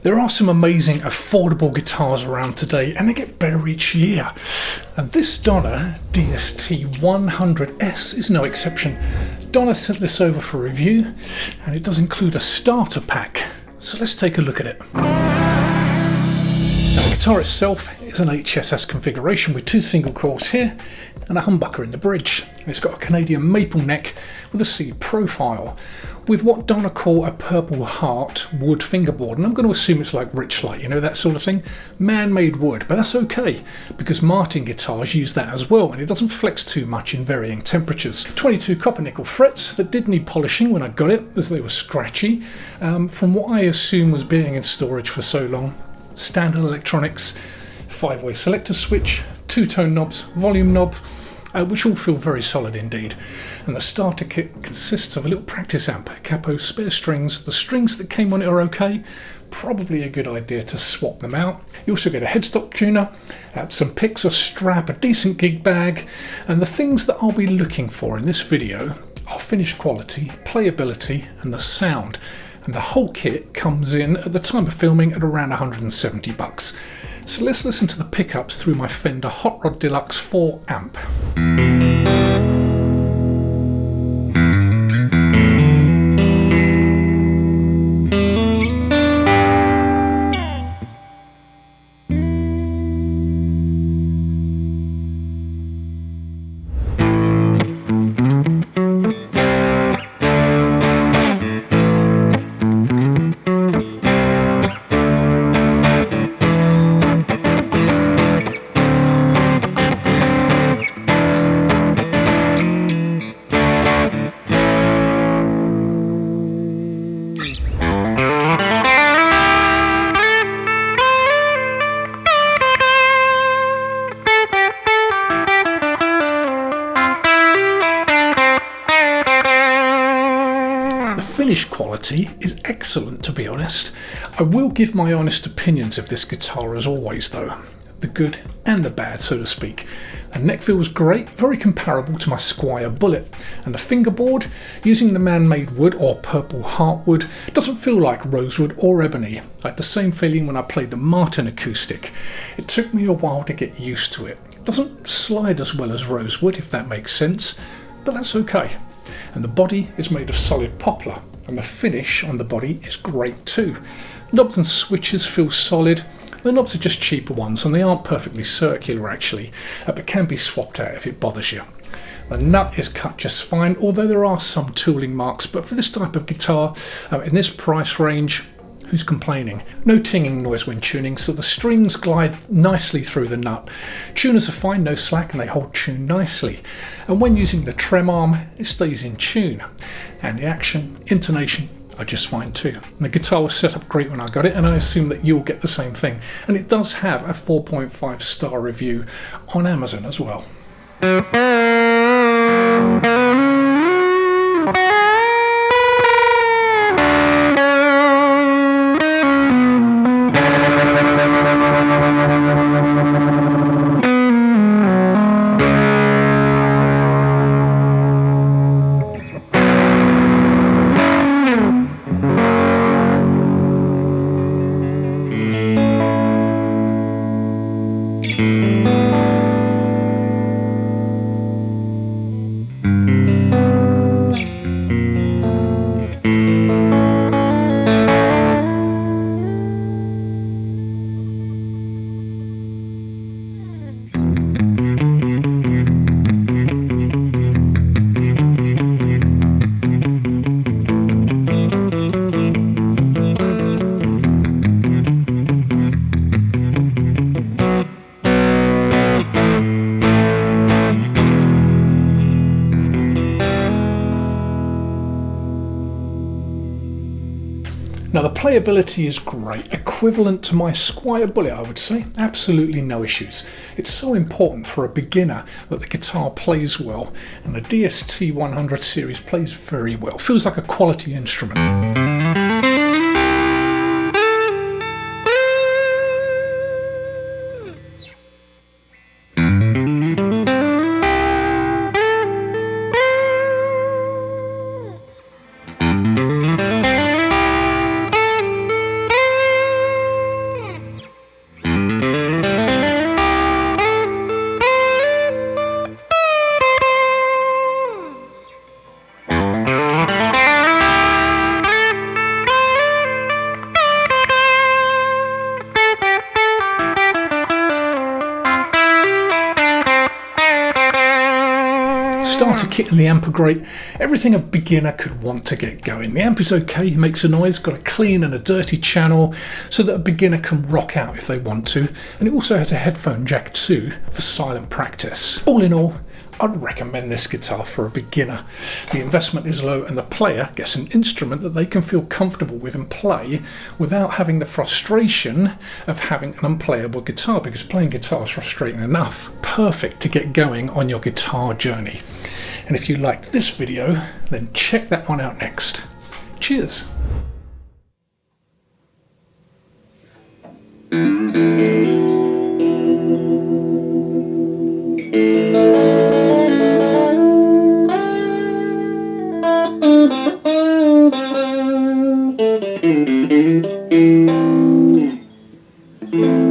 There are some amazing affordable guitars around today, and they get better each year. And this Donner DST100S is no exception. Donner sent this over for review, and it does include a starter pack. So let's take a look at it. Now, the guitar itself is an HSS configuration with 2 single coils here and a humbucker in the bridge. It's got a Canadian maple neck with a seed profile with what Donner call a purple heart wood fingerboard, and I'm going to assume it's like Richlight, you know, that sort of thing. Man-made wood, but that's okay because Martin guitars use that as well, and it doesn't flex too much in varying temperatures. 22 copper nickel frets that did need polishing when I got it as they were scratchy from what I assume was being in storage for so long. Standard electronics, 5-way selector switch, 2-tone knobs, volume knob, which all feel very solid indeed. And the starter kit consists of a little practice amp, capo, spare strings. The strings that came on it are okay, probably a good idea to swap them out. You also get a headstock tuner, some picks, a strap, a decent gig bag, and the things that I'll be looking for in this video are finished quality, playability, and the sound. And the whole kit comes in at the time of filming at around 170 bucks. So let's listen to the pickups through my Fender Hot Rod Deluxe 4 amp. The finish quality is excellent, to be honest. I will give my honest opinions of this guitar as always though. The good and the bad, so to speak. The neck feels great, very comparable to my Squier Bullet. And the fingerboard, using the man-made wood or purple heartwood, doesn't feel like rosewood or ebony. I had the same feeling when I played the Martin acoustic. It took me a while to get used to it. It doesn't slide as well as rosewood, if that makes sense, but that's okay. And the body is made of solid poplar, and the finish on the body is great too. Knobs and switches feel solid. The knobs are just cheaper ones, and they aren't perfectly circular actually, but can be swapped out if it bothers you. The nut is cut just fine, although there are some tooling marks, but for this type of guitar, in this price range, who's complaining? No tinging noise when tuning, so the strings glide nicely through the nut. Tuners are fine, no slack, and they hold tune nicely. And when using the trem arm, it stays in tune. And the action, intonation are just fine too. And the guitar was set up great when I got it, and I assume that you'll get the same thing. And it does have a 4.5 star review on Amazon as well. Now the playability is great, equivalent to my Squier Bullet I would say, absolutely no issues. It's so important for a beginner that the guitar plays well, and the DST100 series plays very well, feels like a quality instrument. starter kit and the amp are great. Everything a beginner could want to get going. The amp is okay, makes a noise, got a clean and a dirty channel so that a beginner can rock out if they want to, and it also has a headphone jack too for silent practice. All in all, I'd recommend this guitar for a beginner. The investment is low and the player gets an instrument that they can feel comfortable with and play without having the frustration of having an unplayable guitar, because playing guitar is frustrating enough. Perfect to get going on your guitar journey. And if you liked this video, then check that one out next. Cheers! Thank you.